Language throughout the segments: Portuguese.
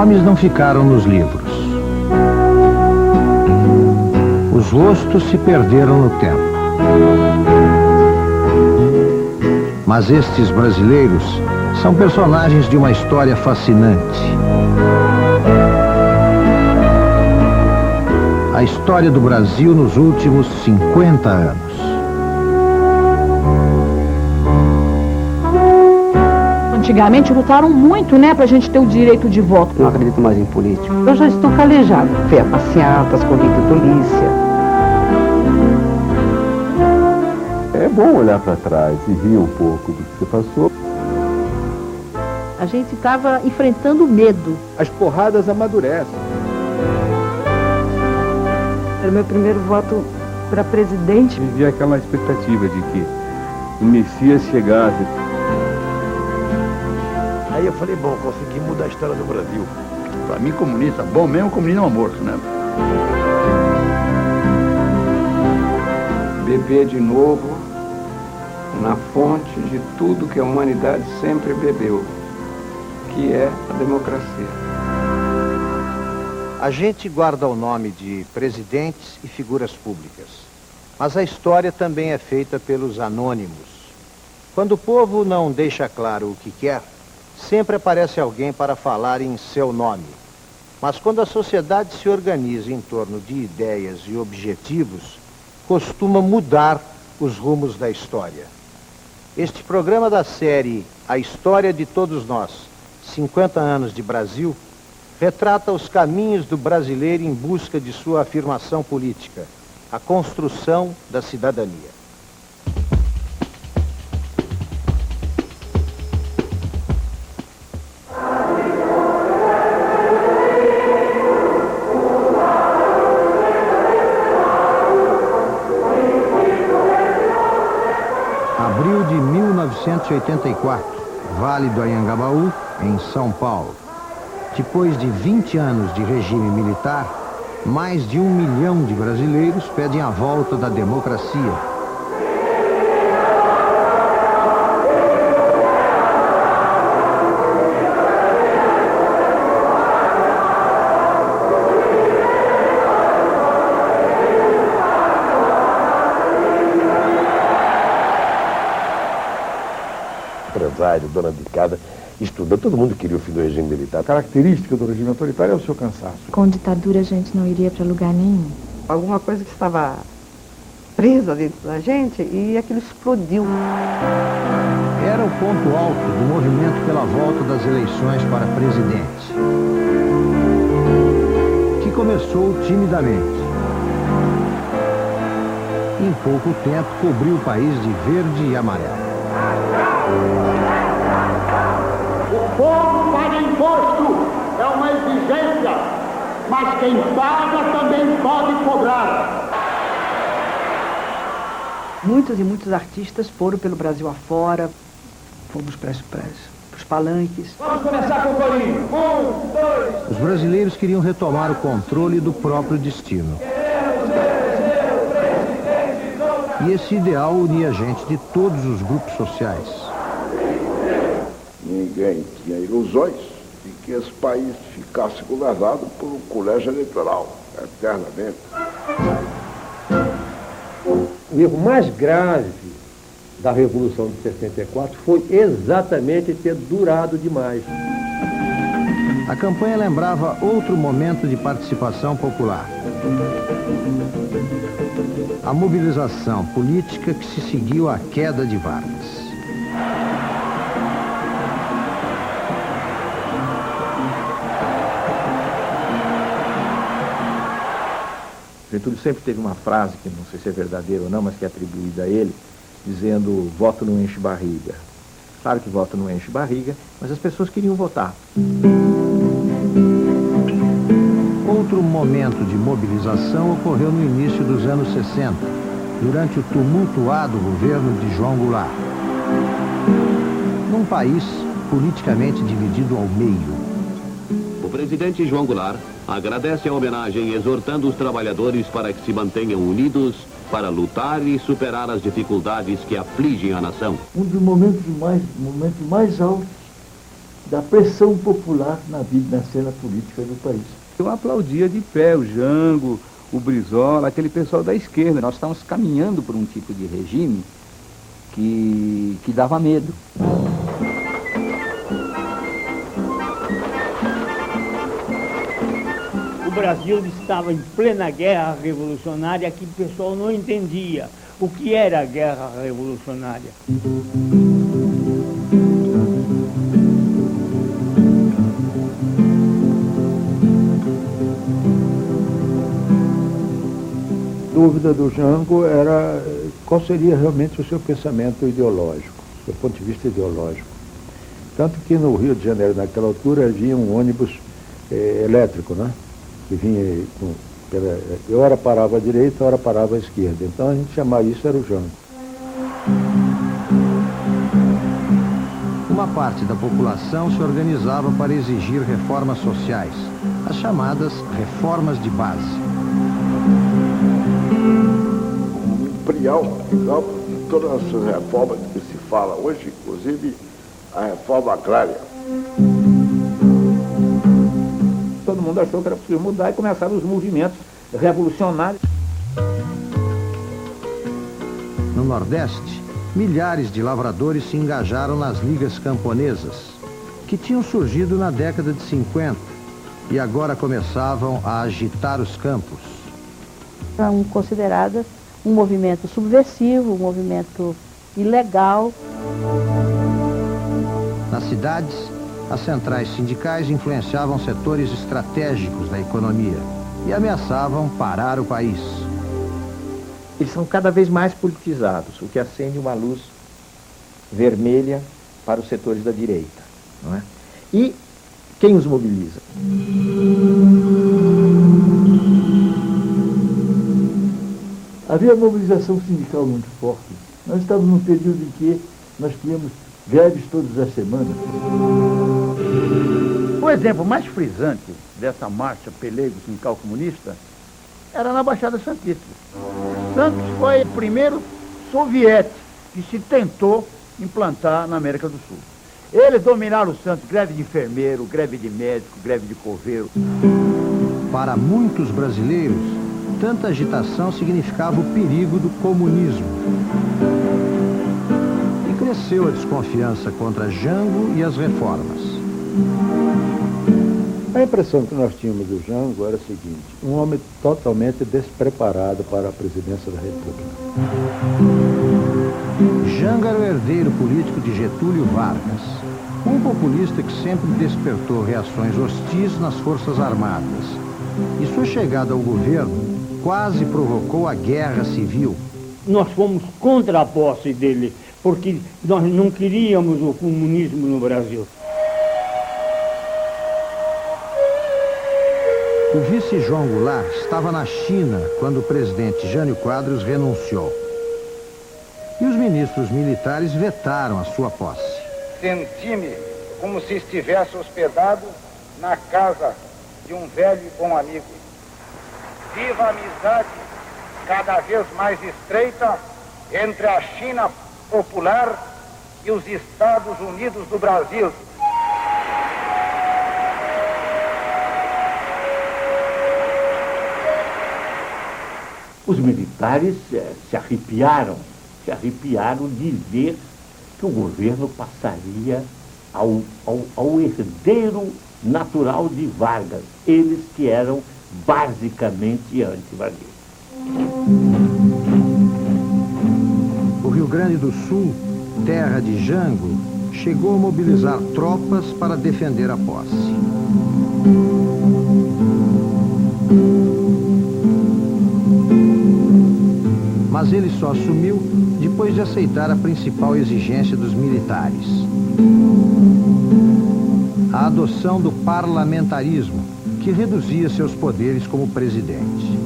nomes não ficaram nos livros. Os rostos se perderam no tempo. Mas estes brasileiros são personagens de uma história fascinante. A história do Brasil nos últimos 50 anos. Antigamente lutaram muito, né, pra gente ter o direito de voto. Não acredito mais em político. Eu já estou calejado. Fui a passeatas, corri de polícia. É bom olhar para trás e rir um pouco do que você passou. A gente estava enfrentando o medo. As porradas amadurecem. Era o meu primeiro voto para presidente. Vivia aquela expectativa de que o Messias chegasse. Aí eu falei, bom, consegui mudar a história do Brasil. Para mim, comunista, bom mesmo, comunismo é morto, né? Beber de novo na fonte de tudo que a humanidade sempre bebeu, que é a democracia. A gente guarda o nome de presidentes e figuras públicas, mas a história também é feita pelos anônimos. Quando o povo não deixa claro o que quer, sempre aparece alguém para falar em seu nome. Mas quando a sociedade se organiza em torno de ideias e objetivos, costuma mudar os rumos da história. Este programa da série A História de Todos Nós, 50 anos de Brasil, retrata os caminhos do brasileiro em busca de sua afirmação política, a construção da cidadania. Abril de 1984, Vale do Anhangabaú, em São Paulo. Depois de 20 anos de regime militar, mais de 1 milhão de brasileiros pedem a volta da democracia. Empresário, dona de casa, estudando, todo mundo queria o fim do regime militar. A característica do regime autoritário é o seu cansaço. Com ditadura a gente não iria para lugar nenhum. Alguma coisa que estava presa dentro da gente e aquilo explodiu. Era o ponto alto do movimento pela volta das eleições para presidente, que começou timidamente. Em pouco tempo, cobriu o país de verde e amarelo. O povo paga imposto, é uma exigência, mas quem paga também pode cobrar. Muitos e muitos artistas foram pelo Brasil afora, fomos para os palanques. Vamos começar com o corinho. 1, 2... Os brasileiros queriam retomar o controle do próprio destino. E esse ideal unia gente de todos os grupos sociais. Ninguém tinha ilusões de que esse país ficasse governado por um colégio eleitoral, eternamente. O erro mais grave da Revolução de 64 foi exatamente ter durado demais. A campanha lembrava outro momento de participação popular. A mobilização política que se seguiu à queda de Vargas. Getúlio sempre teve uma frase, que não sei se é verdadeira ou não, mas que é atribuída a ele, dizendo: voto não enche barriga. Claro que voto não enche barriga, mas as pessoas queriam votar. Outro momento de mobilização ocorreu no início dos anos 60, durante o tumultuado governo de João Goulart. Num país politicamente dividido ao meio. O presidente João Goulart agradece a homenagem, exortando os trabalhadores para que se mantenham unidos para lutar e superar as dificuldades que afligem a nação. Um dos momentos mais altos da pressão popular na vida, na cena política do país. Eu aplaudia de pé o Jango, o Brizola, aquele pessoal da esquerda. Nós estávamos caminhando por um tipo de regime que dava medo. O Brasil estava em plena guerra revolucionária que o pessoal não entendia o que era a guerra revolucionária. A dúvida do Jango era qual seria realmente o seu pensamento ideológico, do ponto de vista ideológico. Tanto que no Rio de Janeiro, naquela altura, havia um ônibus elétrico, né? Que vinha eu ora parava à direita, ora parava à esquerda. Então a gente chamava isso, era o Jango. Uma parte da população se organizava para exigir reformas sociais, as chamadas reformas de base. Prial, igual de todas essas reformas que se fala hoje, inclusive a reforma agrária. Todo mundo achou que era possível mudar e começaram os movimentos revolucionários. No Nordeste, milhares de lavradores se engajaram nas ligas camponesas, que tinham surgido na década de 50 e agora começavam a agitar os campos. São consideradas um movimento subversivo, um movimento ilegal. Nas cidades, as centrais sindicais influenciavam setores estratégicos da economia e ameaçavam parar o país. Eles são cada vez mais politizados, o que acende uma luz vermelha para os setores da direita, não é? E quem os mobiliza? Havia mobilização sindical muito forte. Nós estávamos num período em que nós tínhamos greves todas as semanas. O exemplo mais frisante dessa marcha Pelego Sindical Comunista era na Baixada Santista. Santos foi o primeiro soviético que se tentou implantar na América do Sul. Eles dominaram o Santos, greve de enfermeiro, greve de médico, greve de coveiro. Para muitos brasileiros, tanta agitação significava o perigo do comunismo. E cresceu a desconfiança contra Jango e as reformas. A impressão que nós tínhamos do Jango era a seguinte: um homem totalmente despreparado para a presidência da República. Jango era o herdeiro político de Getúlio Vargas, um populista que sempre despertou reações hostis nas Forças Armadas. E sua chegada ao governo quase provocou a guerra civil. Nós fomos contra a posse dele, porque nós não queríamos o comunismo no Brasil. O vice João Goulart estava na China quando o presidente Jânio Quadros renunciou. E os ministros militares vetaram a sua posse. Senti-me como se estivesse hospedado na casa de um velho e bom amigo. Viva a amizade cada vez mais estreita entre a China popular e os Estados Unidos do Brasil. Os militares se arrepiaram de ver que o governo passaria ao herdeiro natural de Vargas, eles que eram basicamente anti-varguistas. O Rio Grande do Sul, terra de Jango, chegou a mobilizar tropas para defender a posse. Mas ele só assumiu depois de aceitar a principal exigência dos militares: a adoção do parlamentarismo, que reduzia seus poderes como presidente.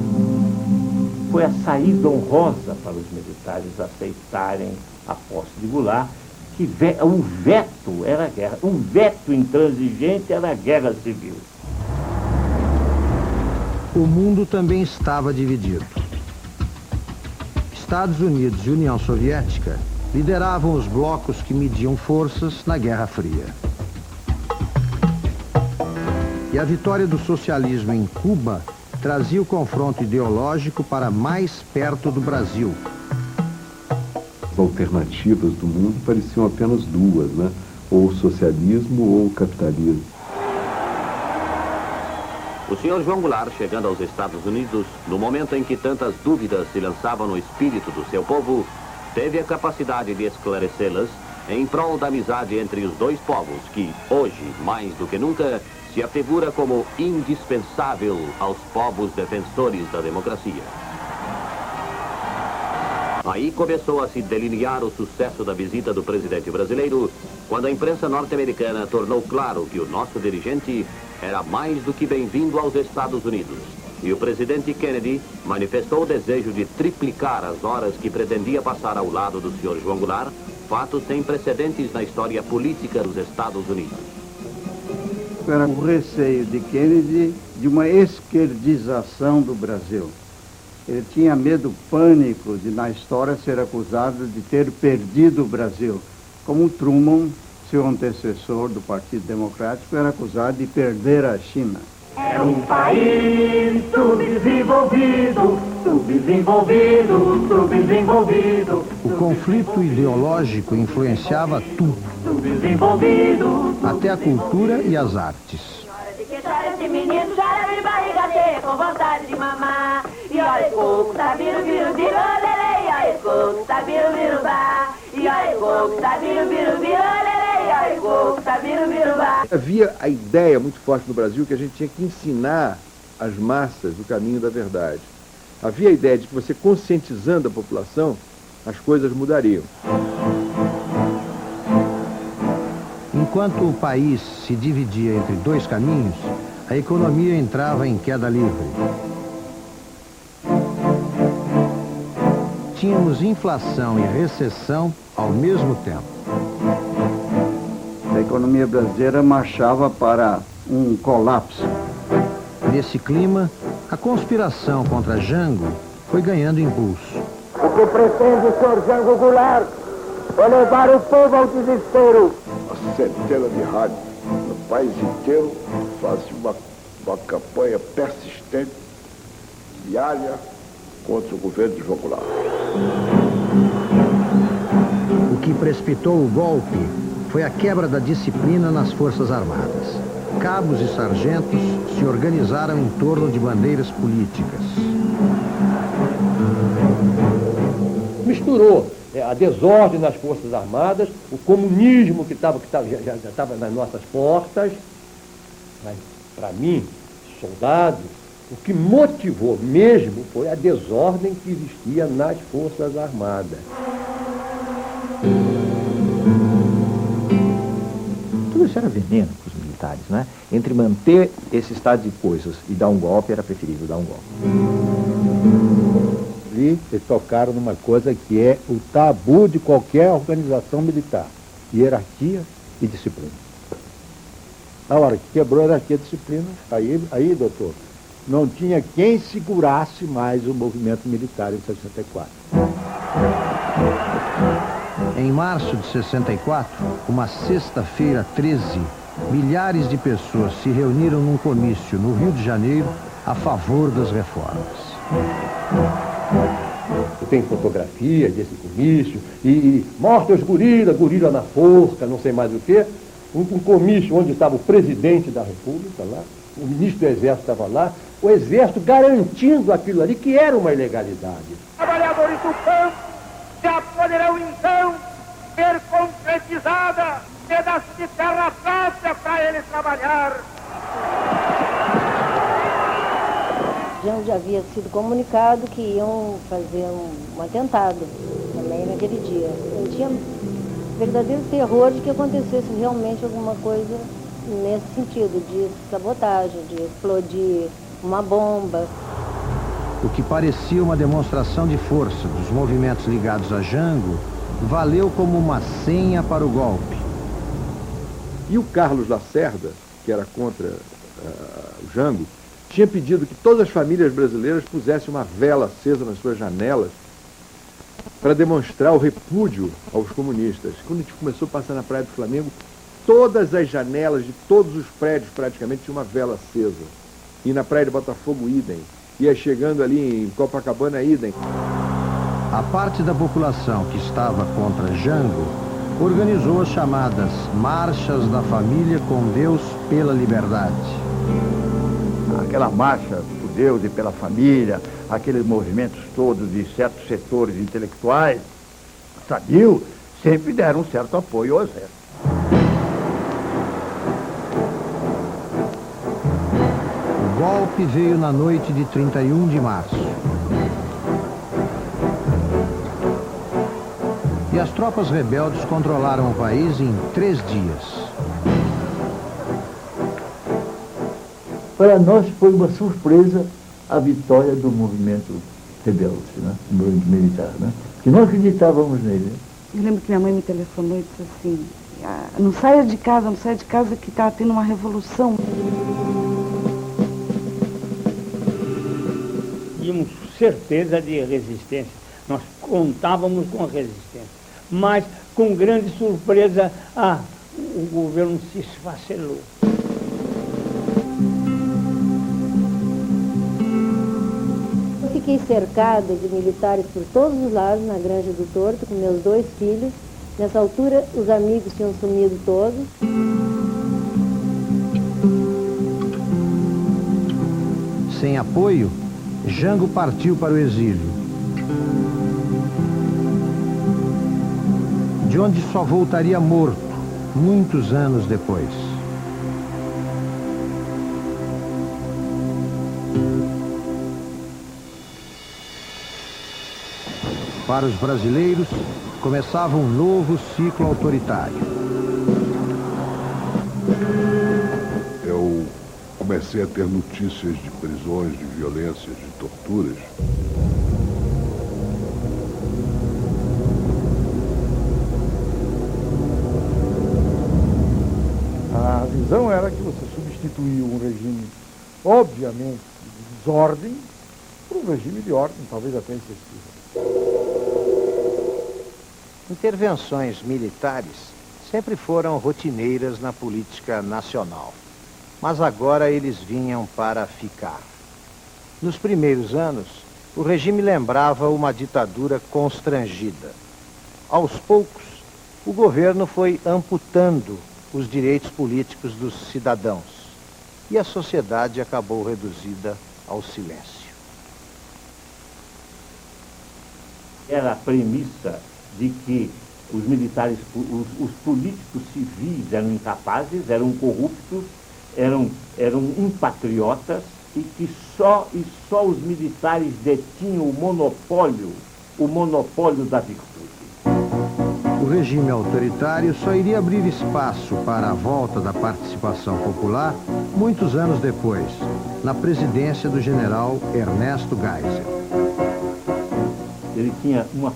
Foi a saída honrosa para os militares aceitarem a posse de Goulart, que o veto era a guerra, o veto intransigente era a guerra civil. O mundo também estava dividido. Estados Unidos e União Soviética lideravam os blocos que mediam forças na Guerra Fria. E a vitória do socialismo em Cuba trazia o confronto ideológico para mais perto do Brasil. As alternativas do mundo pareciam apenas duas, né? Ou o socialismo ou o capitalismo. O senhor João Goulart, chegando aos Estados Unidos, no momento em que tantas dúvidas se lançavam no espírito do seu povo, teve a capacidade de esclarecê-las em prol da amizade entre os dois povos, que hoje, mais do que nunca, se afigura como indispensável aos povos defensores da democracia. Aí começou a se delinear o sucesso da visita do presidente brasileiro, quando a imprensa norte-americana tornou claro que o nosso dirigente era mais do que bem-vindo aos Estados Unidos. E o presidente Kennedy manifestou o desejo de triplicar as horas que pretendia passar ao lado do senhor João Goulart, fato sem precedentes na história política dos Estados Unidos. Era o receio de Kennedy de uma esquerdização do Brasil. Ele tinha medo, pânico, de na história ser acusado de ter perdido o Brasil, como Truman, seu antecessor do Partido Democrático, era acusado de perder a China. É um país subdesenvolvido, subdesenvolvido, subdesenvolvido. O conflito ideológico influenciava tudo, Subdesenvolvido. até a cultura e as artes. Que chora esse menino, chora de barriga cheia, com vontade de mamar. E olha coco, tá viru, viru, viru, lelei. E olha coco, tá viru, viru, bah. E olha coco, tá viru, viru, viru, lelei. E olha coco, tá viru, viru, bah. Havia a ideia muito forte no Brasil que a gente tinha que ensinar as massas o caminho da verdade. Havia a ideia de que você conscientizando a população, as coisas mudariam. Enquanto o país se dividia entre dois caminhos, a economia entrava em queda livre. Tínhamos inflação e recessão ao mesmo tempo. A economia brasileira marchava para um colapso. Nesse clima, a conspiração contra Jango foi ganhando impulso. O que pretende o senhor Jango Goulart é levar o povo ao desespero. A centena de rádios no país inteiro fazia uma campanha persistente, diária, contra o governo de João Goulart. O que precipitou o golpe foi a quebra da disciplina nas Forças Armadas. Cabos e sargentos se organizaram em torno de bandeiras políticas. Misturou a desordem nas Forças Armadas, o comunismo que já estava nas nossas portas. Mas, para mim, soldado, o que motivou mesmo foi a desordem que existia nas Forças Armadas. Tudo isso era veneno para os militares, né? Entre manter esse estado de coisas e dar um golpe, era preferível dar um golpe. Eles tocaram numa coisa que é o tabu de qualquer organização militar: hierarquia e disciplina. Na hora que quebrou a hierarquia e disciplina, aí, doutor, não tinha quem segurasse mais o movimento militar em 64. Em março de 64, uma sexta-feira 13, milhares de pessoas se reuniram num comício no Rio de Janeiro a favor das reformas. Tem fotografia desse comício, e mostra os gorila na forca, não sei mais o quê. Um comício onde estava o presidente da República lá, o ministro do Exército estava lá, o Exército garantindo aquilo ali que era uma ilegalidade. Trabalhadores do campo já poderão então ver concretizada pedaço de terra própria para eles trabalhar. Já havia sido comunicado que iam fazer um atentado também naquele dia. Eu tinha verdadeiro terror de que acontecesse realmente alguma coisa nesse sentido, de sabotagem, de explodir uma bomba. O que parecia uma demonstração de força dos movimentos ligados a Jango valeu como uma senha para o golpe. E o Carlos Lacerda, que era contra o Jango, tinha pedido que todas as famílias brasileiras pusessem uma vela acesa nas suas janelas para demonstrar o repúdio aos comunistas. Quando a gente começou a passar na Praia do Flamengo, todas as janelas de todos os prédios praticamente tinha uma vela acesa. E na Praia de Botafogo, idem. Ia chegando ali em Copacabana, idem. A parte da população que estava contra Jango organizou as chamadas Marchas da Família com Deus pela Liberdade. Aquela marcha por Deus e pela família, aqueles movimentos todos de certos setores intelectuais, sabiam, sempre deram um certo apoio ao exército. O golpe veio na noite de 31 de março. E as tropas rebeldes controlaram o país em 3 dias. Para nós foi uma surpresa a vitória do movimento rebelde, né? O movimento militar, né? Que não acreditávamos nele. Eu lembro que minha mãe me telefonou e disse assim, não saia de casa que está tendo uma revolução. Tínhamos certeza de resistência, nós contávamos com a resistência, mas com grande surpresa, o governo se esfacelou. Eu fiquei cercada de militares por todos os lados na Granja do Torto, com meus 2 filhos. Nessa altura, os amigos tinham sumido todos. Sem apoio, Jango partiu para o exílio, de onde só voltaria morto muitos anos depois. Para os brasileiros, começava um novo ciclo autoritário. Eu comecei a ter notícias de prisões, de violências, de torturas. A visão era que você substituía um regime, obviamente, de desordem, por um regime de ordem, talvez até excessiva. Intervenções militares sempre foram rotineiras na política nacional, mas agora eles vinham para ficar. Nos primeiros anos, o regime lembrava uma ditadura constrangida. Aos poucos, o governo foi amputando os direitos políticos dos cidadãos e a sociedade acabou reduzida ao silêncio. Era a premissa de que os militares, os políticos civis eram incapazes, eram corruptos, eram impatriotas e que só os militares detinham o monopólio da virtude. O regime autoritário só iria abrir espaço para a volta da participação popular muitos anos depois, na presidência do general Ernesto Geisel. Ele tinha uma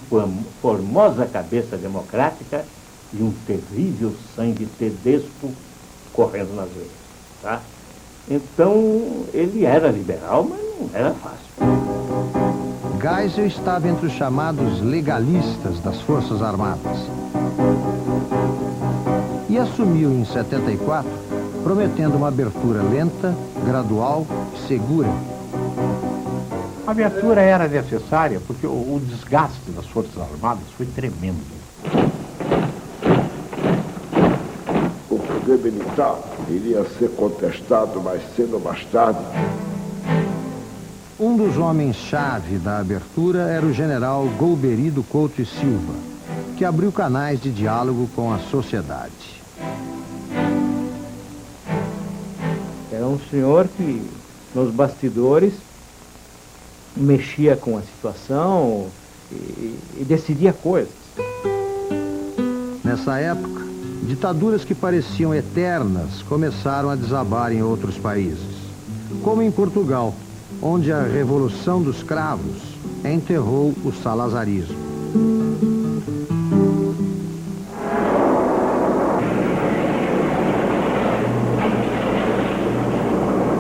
formosa cabeça democrática e um terrível sangue tedesco correndo nas veias, tá? Então, ele era liberal, mas não era fácil. Geisel estava entre os chamados legalistas das Forças Armadas. E assumiu em 74, prometendo uma abertura lenta, gradual e segura. A abertura era necessária porque o desgaste das Forças Armadas foi tremendo. O poder militar iria ser contestado mais cedo ou mais tarde. Um dos homens-chave da abertura era o general Golbery Couto e Silva, que abriu canais de diálogo com a sociedade. Era um senhor que, nos bastidores, mexia com a situação e decidia coisas. Nessa época, ditaduras que pareciam eternas começaram a desabar em outros países, como em Portugal, onde a Revolução dos Cravos enterrou o salazarismo.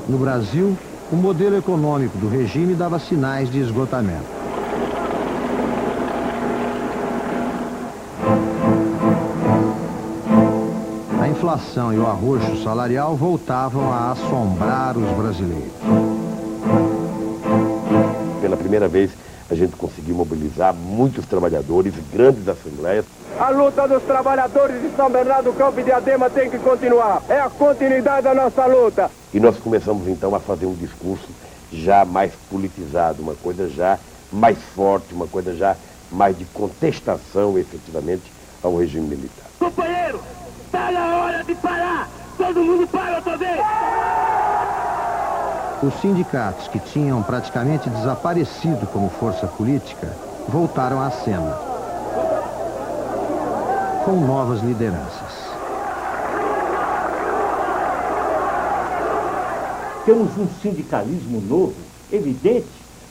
No Brasil, o modelo econômico do regime dava sinais de esgotamento. A inflação e o arroxo salarial voltavam a assombrar os brasileiros. Pela primeira vez, a gente conseguiu mobilizar muitos trabalhadores, grandes assembleias. A luta dos trabalhadores de São Bernardo do Campo e Diadema tem que continuar. É a continuidade da nossa luta. E nós começamos então a fazer um discurso já mais politizado, uma coisa já mais forte, uma coisa já mais de contestação, efetivamente, ao regime militar. Companheiro, está na hora de parar! Todo mundo para outra vez! Os sindicatos, que tinham praticamente desaparecido como força política, voltaram à cena, com novas lideranças. Temos um sindicalismo novo, evidente,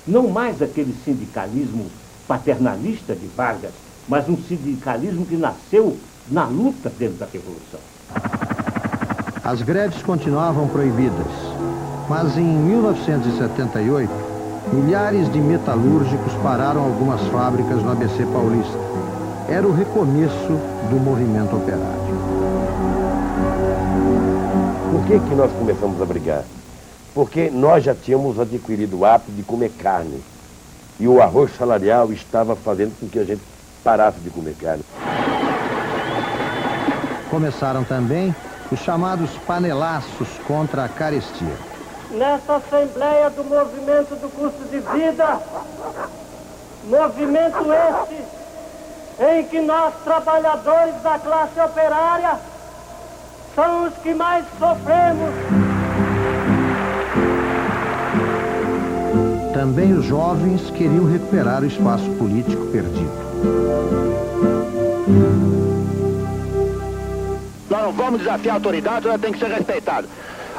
não mais aquele sindicalismo paternalista de Vargas, mas um sindicalismo que nasceu na luta dentro da Revolução. As greves continuavam proibidas, mas em 1978, milhares de metalúrgicos pararam algumas fábricas no ABC Paulista. Era o recomeço do movimento operário. Por que nós começamos a brigar? Porque nós já tínhamos adquirido o hábito de comer carne. E o arroz salarial estava fazendo com que a gente parasse de comer carne. Começaram também os chamados panelaços contra a carestia. Nesta Assembleia do Movimento do Custo de Vida, movimento esse em que nós, trabalhadores da classe operária, são os que mais sofremos. Também os jovens queriam recuperar o espaço político perdido. Nós não vamos desafiar a autoridade, ela tem que ser respeitada.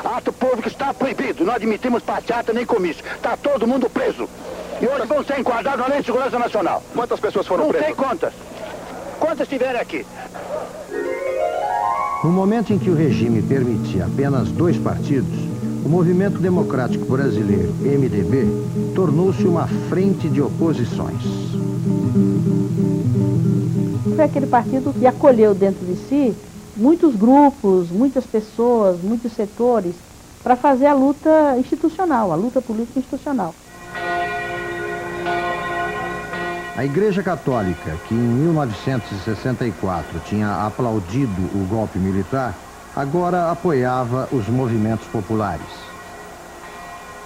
Ato público está proibido, não admitimos passeata nem comício. Está todo mundo preso. E hoje vão ser enquadrados na Lei de Segurança Nacional. Quantas pessoas foram presas? Não sei quantas. Quantas estiverem aqui? No momento em que o regime permitia apenas 2 partidos, o Movimento Democrático Brasileiro, MDB, tornou-se uma frente de oposições. Foi aquele partido que acolheu dentro de si muitos grupos, muitas pessoas, muitos setores, para fazer a luta institucional, a luta política institucional. A Igreja Católica, que em 1964 tinha aplaudido o golpe militar, agora apoiava os movimentos populares.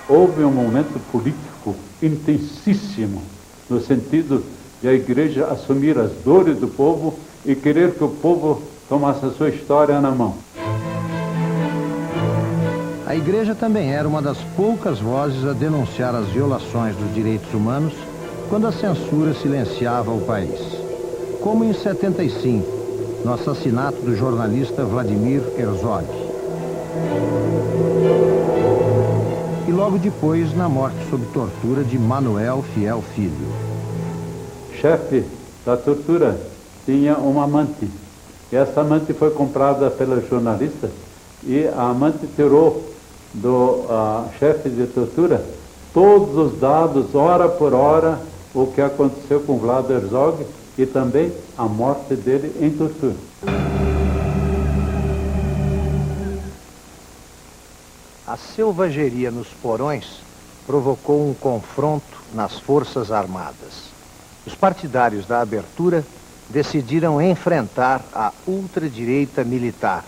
Houve um momento político intensíssimo, no sentido de a Igreja assumir as dores do povo e querer que o povo tomasse a sua história na mão. A Igreja também era uma das poucas vozes a denunciar as violações dos direitos humanos quando a censura silenciava o país. Como em 75, no assassinato do jornalista Vladimir Herzog. E logo depois, na morte sob tortura de Manuel Fiel Filho. Chefe da tortura tinha uma amante. E essa amante foi comprada pela jornalista e a amante tirou do chefe de tortura todos os dados, hora por hora, o que aconteceu com Vlad Herzog e também a morte dele em tortura. A selvageria nos porões provocou um confronto nas Forças Armadas. Os partidários da abertura decidiram enfrentar a ultradireita militar.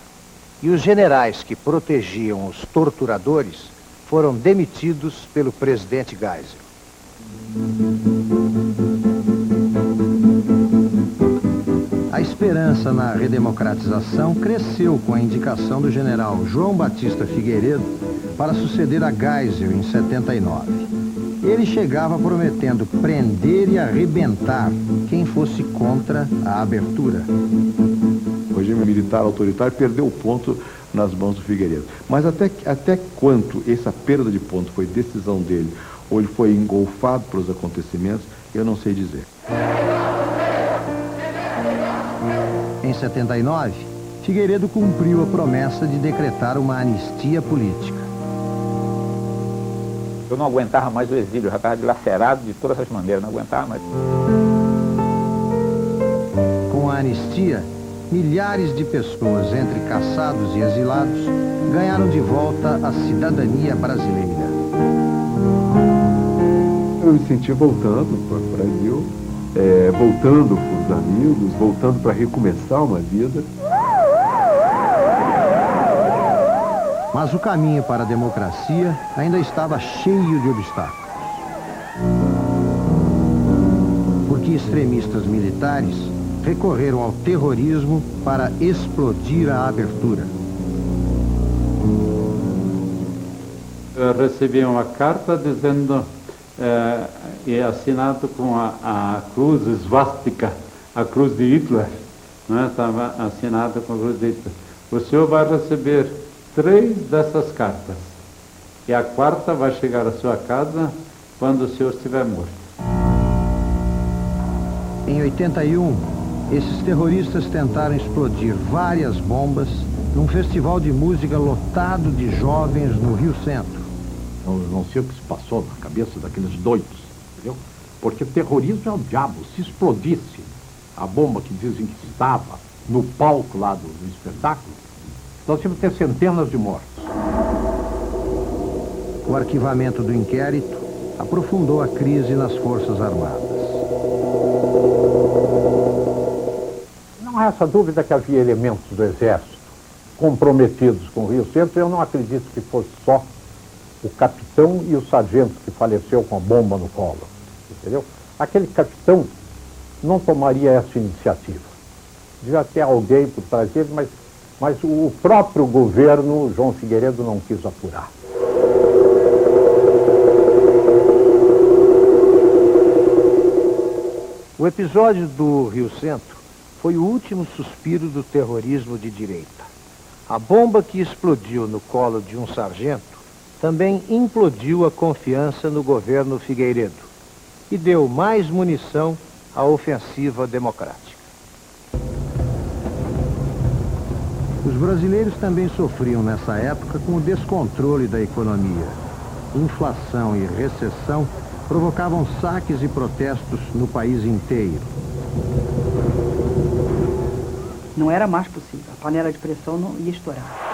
E os generais que protegiam os torturadores foram demitidos pelo presidente Geisel. A esperança na redemocratização cresceu com a indicação do general João Batista Figueiredo para suceder a Geisel em 79. Ele chegava prometendo prender e arrebentar quem fosse contra a abertura. O regime militar autoritário perdeu o ponto nas mãos do Figueiredo. Mas até quanto essa perda de ponto foi decisão dele, ou ele foi engolfado pelos acontecimentos, eu não sei dizer. Em 79, Figueiredo cumpriu a promessa de decretar uma anistia política. Eu não aguentava mais o exílio, eu já estava dilacerado de todas as maneiras, não aguentava mais. Com a anistia, milhares de pessoas, entre caçados e exilados, ganharam de volta a cidadania brasileira. Eu me senti voltando para o Brasil, voltando para os amigos, voltando para recomeçar uma vida. Mas o caminho para a democracia ainda estava cheio de obstáculos. Porque extremistas militares recorreram ao terrorismo para explodir a abertura. Eu recebi uma carta dizendo, e assinado com a cruz svástica, a cruz de Hitler, né? Estava assinado com a cruz de Hitler. O senhor vai receber 3 dessas cartas, e a 4ª vai chegar à sua casa quando o senhor estiver morto. Em 81, esses terroristas tentaram explodir várias bombas num festival de música lotado de jovens no Rio Centro. Eu não sei o que se passou na cabeça daqueles doidos, entendeu? Porque terrorismo é o diabo. Se explodisse a bomba que dizem que estava no palco lá do espetáculo, nós tínhamos que ter centenas de mortos. O arquivamento do inquérito aprofundou a crise nas Forças Armadas. Não há essa dúvida que havia elementos do Exército comprometidos com o Rio Centro. Eu não acredito que fosse só o capitão e o sargento que faleceu com a bomba no colo, entendeu? Aquele capitão não tomaria essa iniciativa. Devia ter alguém por trás dele, mas o próprio governo, João Figueiredo, não quis apurar. O episódio do Rio Centro foi o último suspiro do terrorismo de direita. A bomba que explodiu no colo de um sargento também implodiu a confiança no governo Figueiredo e deu mais munição à ofensiva democrática. Os brasileiros também sofriam nessa época com o descontrole da economia. Inflação e recessão provocavam saques e protestos no país inteiro. Não era mais possível. A panela de pressão não ia estourar.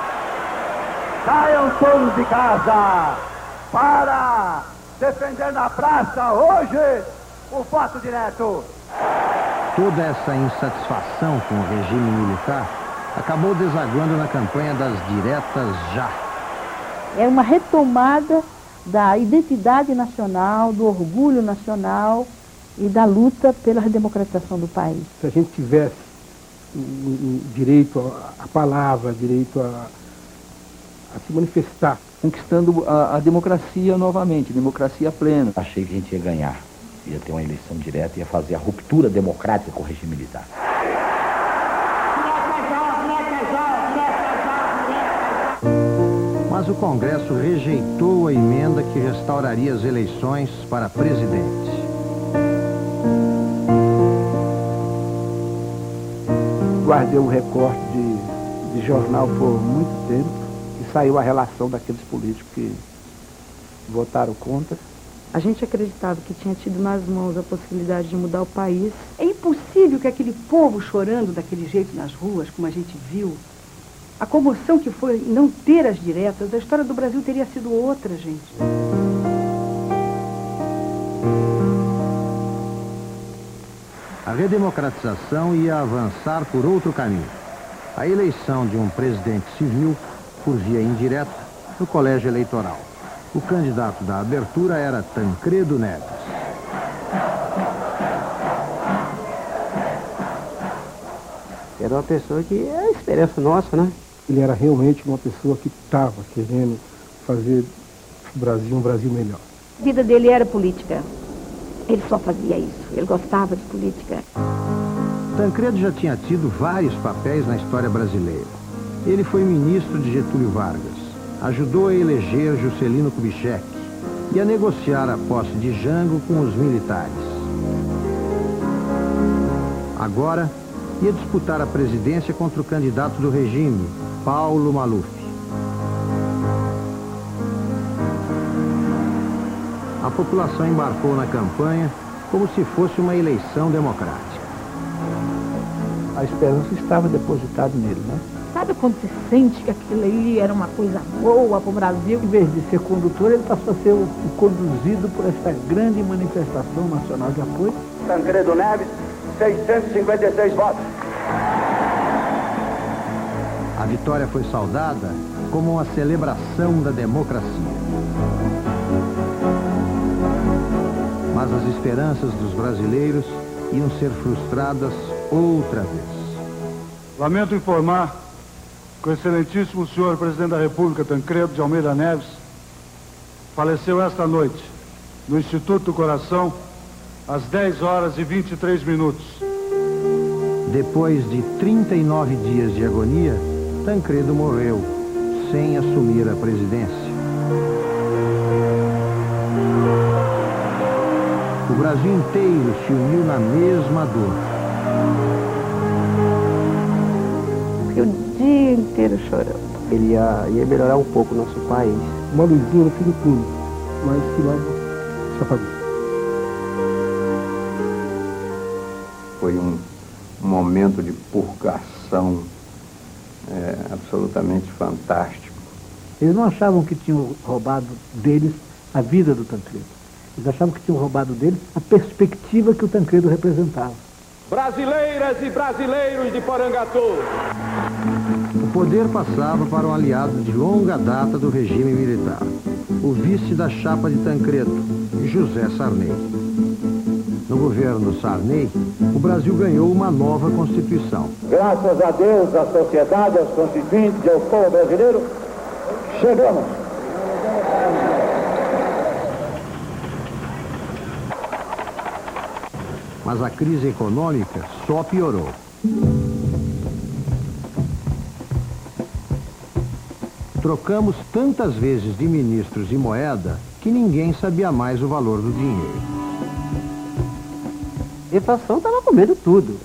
Saiam todos de casa para defender na praça hoje o voto direto. Toda essa insatisfação com o regime militar acabou desaguando na campanha das diretas já. É uma retomada da identidade nacional, do orgulho nacional e da luta pela redemocratização do país. Se a gente tivesse direito à palavra, direito a se manifestar, conquistando a democracia novamente, democracia plena. Achei que a gente ia ganhar, ia ter uma eleição direta, ia fazer a ruptura democrática com o regime militar. Mas o Congresso rejeitou a emenda que restauraria as eleições para presidente. Guardei um recorte de jornal por muito tempo. Saiu a relação daqueles políticos que votaram contra. A gente acreditava que tinha tido nas mãos a possibilidade de mudar o país. É impossível que aquele povo chorando daquele jeito nas ruas, como a gente viu, a comoção que foi não ter as diretas, a história do Brasil teria sido outra, gente. A redemocratização ia avançar por outro caminho. A eleição de um presidente civil por via indireta no colégio eleitoral. O candidato da abertura era Tancredo Neves. Era uma pessoa que é a esperança nossa, né? Ele era realmente uma pessoa que estava querendo fazer o Brasil um Brasil melhor. A vida dele era política. Ele só fazia isso. Ele gostava de política. Tancredo já tinha tido vários papéis na história brasileira. Ele foi ministro de Getúlio Vargas, ajudou a eleger Juscelino Kubitschek e a negociar a posse de Jango com os militares. Agora, ia disputar a presidência contra o candidato do regime, Paulo Maluf. A população embarcou na campanha como se fosse uma eleição democrática. A esperança estava depositada nele, né? Sabe quando você sente que aquilo ali era uma coisa boa para o Brasil? Em vez de ser condutor, ele passou a ser o conduzido por esta grande manifestação nacional de apoio. Tancredo Neves, 656 votos. A vitória foi saudada como uma celebração da democracia. Mas as esperanças dos brasileiros iam ser frustradas outra vez. Lamento informar que o excelentíssimo senhor presidente da República, Tancredo de Almeida Neves, faleceu esta noite no Instituto do Coração, às 10 horas e 23 minutos. Depois de 39 dias de agonia, Tancredo morreu, sem assumir a presidência. O Brasil inteiro se uniu na mesma dor. O dia inteiro chorando. Ele ia melhorar um pouco o nosso país. Uma luzinha no fim do túnel, mas que logo se apagou. Foi um momento de purgação absolutamente fantástico. Eles não achavam que tinham roubado deles a vida do Tancredo. Eles achavam que tinham roubado deles a perspectiva que o Tancredo representava. Brasileiras e brasileiros de Porangatu. O poder passava para um aliado de longa data do regime militar, o vice da chapa de Tancredo, José Sarney. No governo Sarney, o Brasil ganhou uma nova Constituição. Graças a Deus, à sociedade, aos constituintes e ao povo brasileiro, chegamos. Mas a crise econômica só piorou. Trocamos tantas vezes de ministros e moeda que ninguém sabia mais o valor do dinheiro. A inflação estava comendo tudo.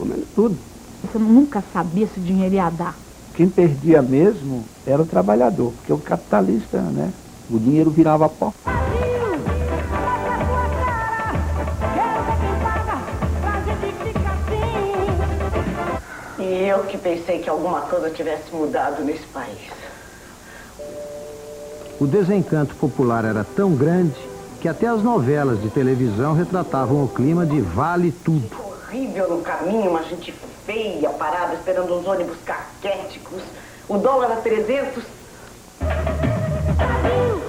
Você nunca sabia se o dinheiro ia dar. Quem perdia mesmo era o trabalhador, porque o capitalista, né? O dinheiro virava pó. E eu que pensei que alguma coisa tivesse mudado nesse país. O desencanto popular era tão grande que até as novelas de televisão retratavam o clima de vale tudo. Horrível no caminho, uma gente feia parada esperando uns ônibus caquéticos. O dólar a 300.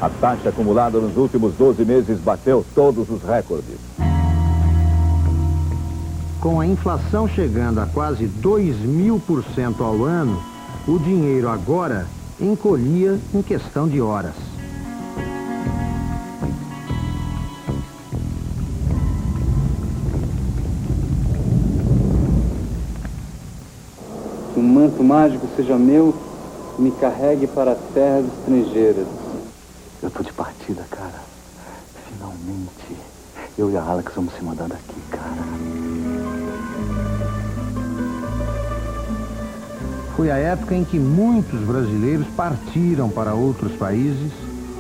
A taxa acumulada nos últimos 12 meses bateu todos os recordes. Com a inflação chegando a quase 2.000% ao ano, o dinheiro agora encolhia em questão de horas. Que o manto mágico seja meu e me carregue para terras estrangeiras. Eu tô de partida, cara. Finalmente. Eu e a Alex vamos se mandar daqui, cara. Foi a época em que muitos brasileiros partiram para outros países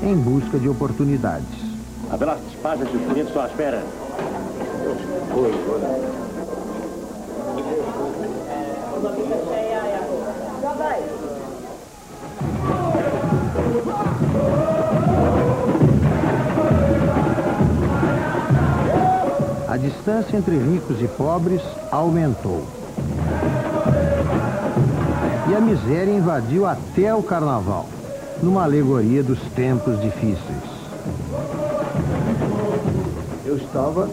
em busca de oportunidades. Haverá despachas de clientes à espera. A distância entre ricos e pobres aumentou. E a miséria invadiu até o carnaval, numa alegoria dos tempos difíceis. Eu estava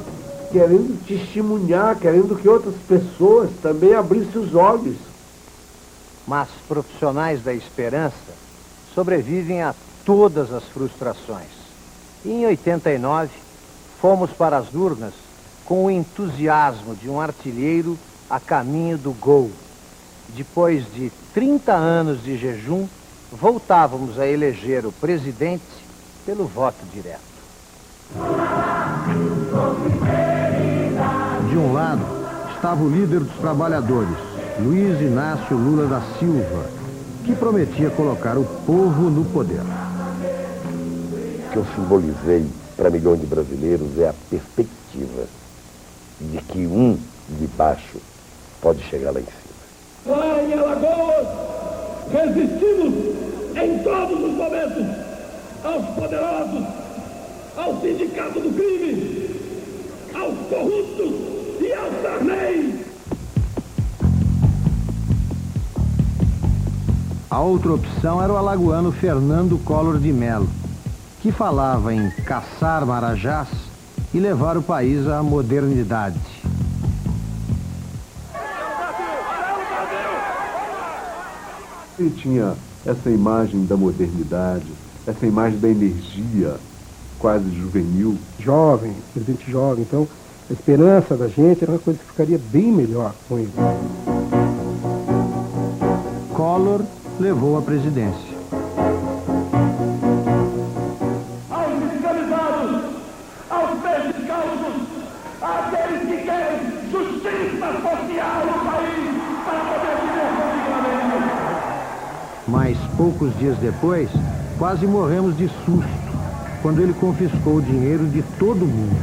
querendo testemunhar, querendo que outras pessoas também abrissem os olhos. Mas profissionais da esperança sobrevivem a todas as frustrações. E em 89, fomos para as urnas com o entusiasmo de um artilheiro a caminho do gol. Depois de 30 anos de jejum, voltávamos a eleger o presidente pelo voto direto. De um lado, estava o líder dos trabalhadores, Luiz Inácio Lula da Silva, que prometia colocar o povo no poder. O que eu simbolizei para milhões de brasileiros é a perspectiva de que um de baixo pode chegar lá em cima. Lá em Alagoas, resistimos em todos os momentos aos poderosos, ao sindicato do crime, aos corruptos e aos Sarney. A outra opção era o alagoano Fernando Collor de Mello, que falava em caçar marajás e levar o país à modernidade. Ele tinha essa imagem da modernidade, essa imagem da energia quase juvenil. Jovem, presidente jovem, então a esperança da gente era uma coisa que ficaria bem melhor com ele. Collor levou a presidência. Aos escravizados, aos descalços, àqueles que querem justiça social no país para poder viver dignamente. Mas poucos dias depois, quase morremos de susto quando ele confiscou o dinheiro de todo mundo.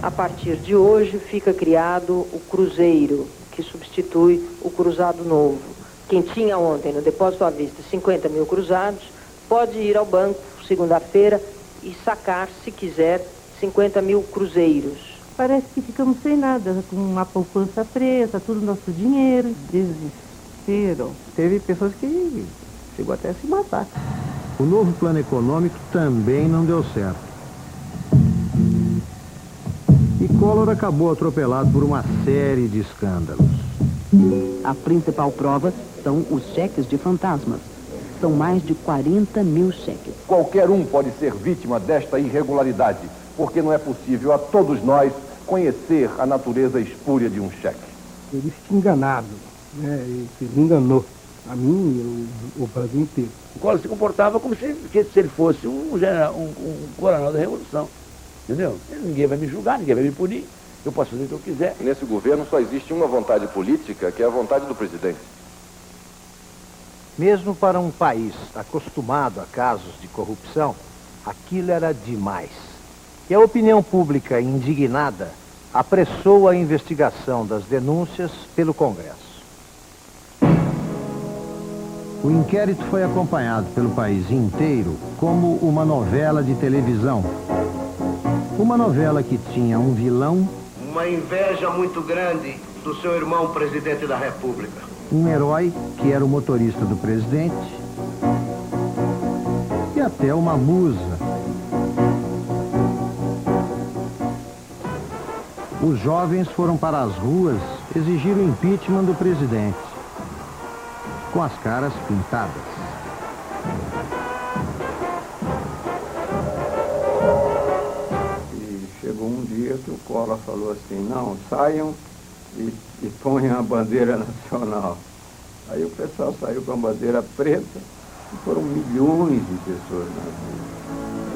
A partir de hoje fica criado o Cruzeiro, que substitui o Cruzado Novo. Quem tinha ontem no depósito à vista 50 mil cruzados, pode ir ao banco segunda-feira e sacar, se quiser, 50 mil cruzeiros. Parece que ficamos sem nada, com uma poupança presa, tudo nosso dinheiro. Desespero. Teve pessoas que chegou até a se matar. O novo plano econômico também não deu certo. E Collor acabou atropelado por uma série de escândalos. A principal prova são os cheques de fantasmas. São mais de 40 mil cheques. Qualquer um pode ser vítima desta irregularidade, porque não é possível a todos nós conhecer a natureza espúria de um cheque. Ele fica enganado, né? Ele enganou a mim e o Brasil inteiro. O Collor se comportava como se ele fosse um coronel da Revolução, entendeu? Ninguém vai me julgar, ninguém vai me punir, eu posso fazer o que eu quiser. Nesse governo só existe uma vontade política, que é a vontade do presidente. Mesmo para um país acostumado a casos de corrupção, aquilo era demais. E a opinião pública indignada apressou a investigação das denúncias pelo Congresso. O inquérito foi acompanhado pelo país inteiro como uma novela de televisão. Uma novela que tinha um vilão, uma inveja muito grande do seu irmão presidente da República. Um herói, que era o motorista do presidente, e até uma musa. Os jovens foram para as ruas exigir o impeachment do presidente, com as caras pintadas. E chegou um dia que o Collor falou assim, não, saiam e ponham a bandeira nacional. Aí o pessoal saiu com a bandeira preta e foram milhões de pessoas na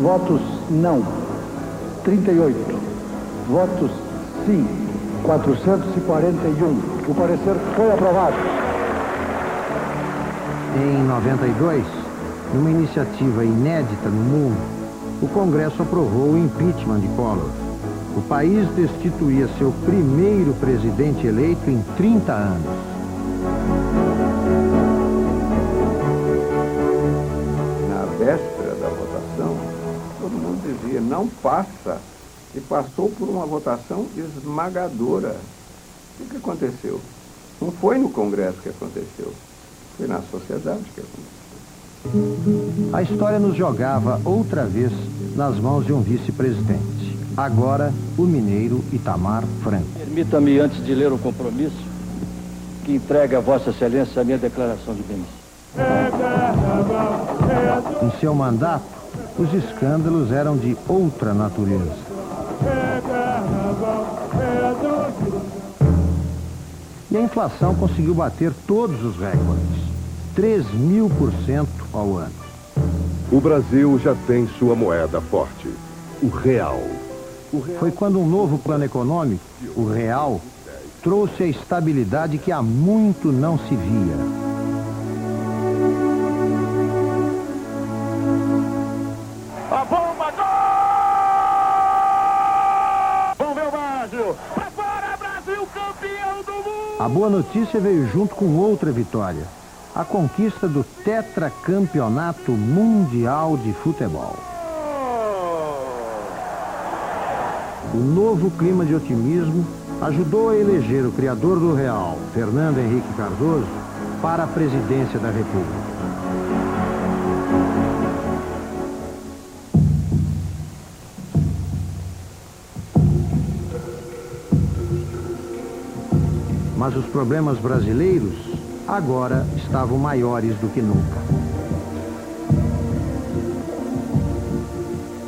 rua. Votos não, 38. Votos sim, 441. O parecer foi aprovado. Em 92, numa iniciativa inédita no mundo, o Congresso aprovou o impeachment de Collor. O país destituía seu primeiro presidente eleito em 30 anos. Na véspera da votação, todo mundo dizia, não passa. E passou por uma votação esmagadora. O que aconteceu? Não foi no Congresso que aconteceu, foi na sociedade que aconteceu. A história nos jogava outra vez nas mãos de um vice-presidente. Agora, o mineiro Itamar Franco. Permita-me, antes de ler o compromisso, que entregue a Vossa Excelência a minha declaração de bens. Em seu mandato, os escândalos eram de outra natureza. E a inflação conseguiu bater todos os recordes. 3.000% ao ano. O Brasil já tem sua moeda forte, o real. Foi quando um novo plano econômico, o real, trouxe a estabilidade que há muito não se via. A bomba, gol! Vamos ver o Brasil! Pra fora, Brasil, campeão do mundo! A boa notícia veio junto com outra vitória, a conquista do tetracampeonato mundial de futebol. O novo clima de otimismo ajudou a eleger o criador do Real, Fernando Henrique Cardoso, para a presidência da República. Mas os problemas brasileiros agora estavam maiores do que nunca.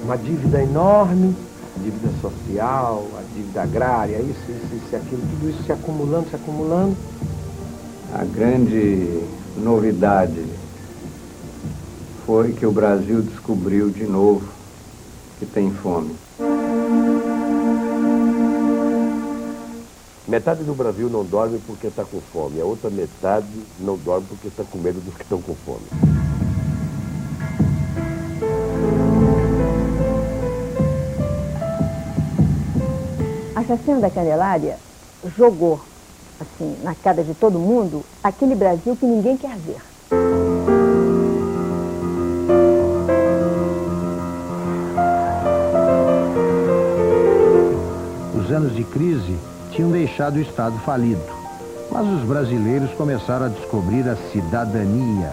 Uma dívida enorme, dívida social, a dívida agrária, isso, aquilo, tudo isso se acumulando. A grande novidade foi que o Brasil descobriu de novo que tem fome. Metade do Brasil não dorme porque está com fome. A outra metade não dorme porque está com medo dos que estão com fome. A assassina da Candelária jogou, assim, na cara de todo mundo, aquele Brasil que ninguém quer ver. Os anos de crise tinham deixado o Estado falido, mas os brasileiros começaram a descobrir a cidadania.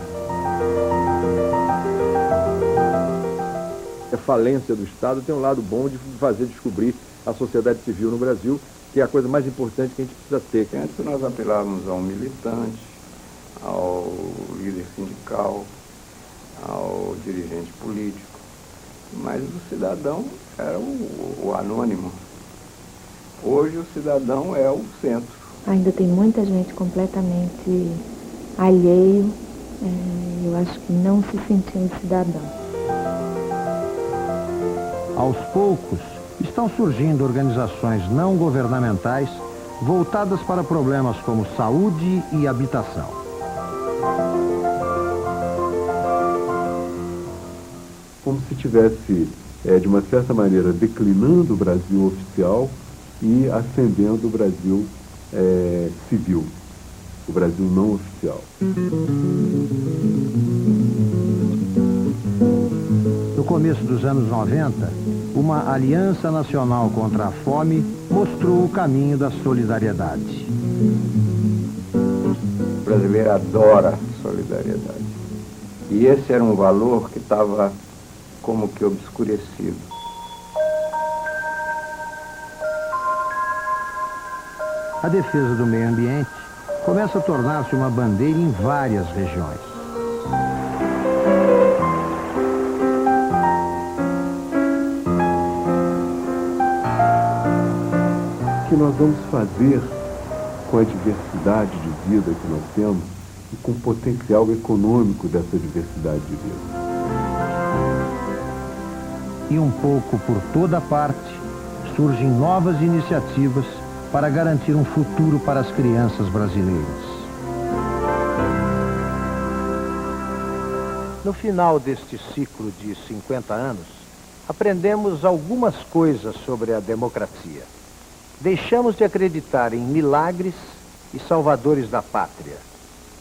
A falência do Estado tem um lado bom de fazer descobrir a sociedade civil no Brasil, que é a coisa mais importante que a gente precisa ter. Antes nós apelávamos ao militante, ao líder sindical, ao dirigente político, mas o cidadão era o anônimo. Hoje o cidadão é o centro. Ainda tem muita gente completamente alheio, eu acho que não se sentindo cidadão. Aos poucos, estão surgindo organizações não governamentais voltadas para problemas como saúde e habitação. Como se tivesse, de uma certa maneira, declinando o Brasil oficial e ascendendo o Brasil civil, o Brasil não oficial. No começo dos anos 90, uma aliança nacional contra a fome mostrou o caminho da solidariedade. O brasileiro adora solidariedade. E esse era um valor que estava como que obscurecido. A defesa do meio ambiente começa a tornar-se uma bandeira em várias regiões. O que nós vamos fazer com a diversidade de vida que nós temos e com o potencial econômico dessa diversidade de vida? E um pouco por toda parte surgem novas iniciativas para garantir um futuro para as crianças brasileiras. No final deste ciclo de 50 anos, aprendemos algumas coisas sobre a democracia. Deixamos de acreditar em milagres e salvadores da pátria.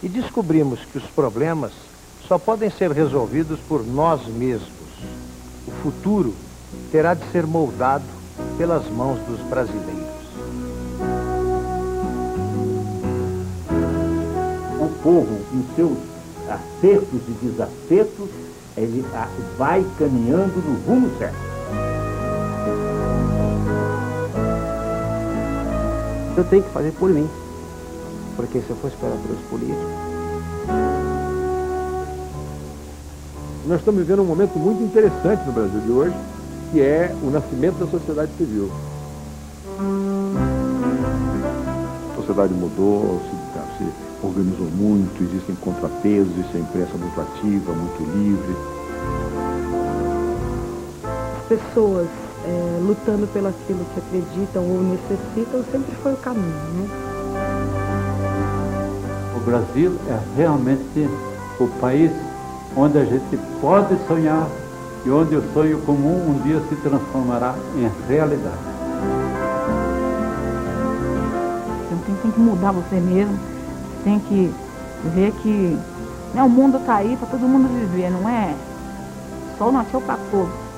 E descobrimos que os problemas só podem ser resolvidos por nós mesmos. O futuro terá de ser moldado pelas mãos dos brasileiros. O povo, em seus acertos e desacertos, ele vai caminhando no rumo certo. Eu tenho que fazer por mim, porque se eu for esperar pelos políticos... Nós estamos vivendo um momento muito interessante no Brasil de hoje, que é o nascimento da sociedade civil. A sociedade mudou, se organizou muito, existem contrapesos, existe a imprensa muito ativa, muito livre. As pessoas lutando pelo aquilo que acreditam ou necessitam sempre foi o caminho, né? O Brasil é realmente o país onde a gente pode sonhar e onde o sonho comum um dia se transformará em realidade. Então tem que que mudar você mesmo. Você tem que ver que, né, o mundo está aí para todo mundo viver, não é? O sol nasceu para todos.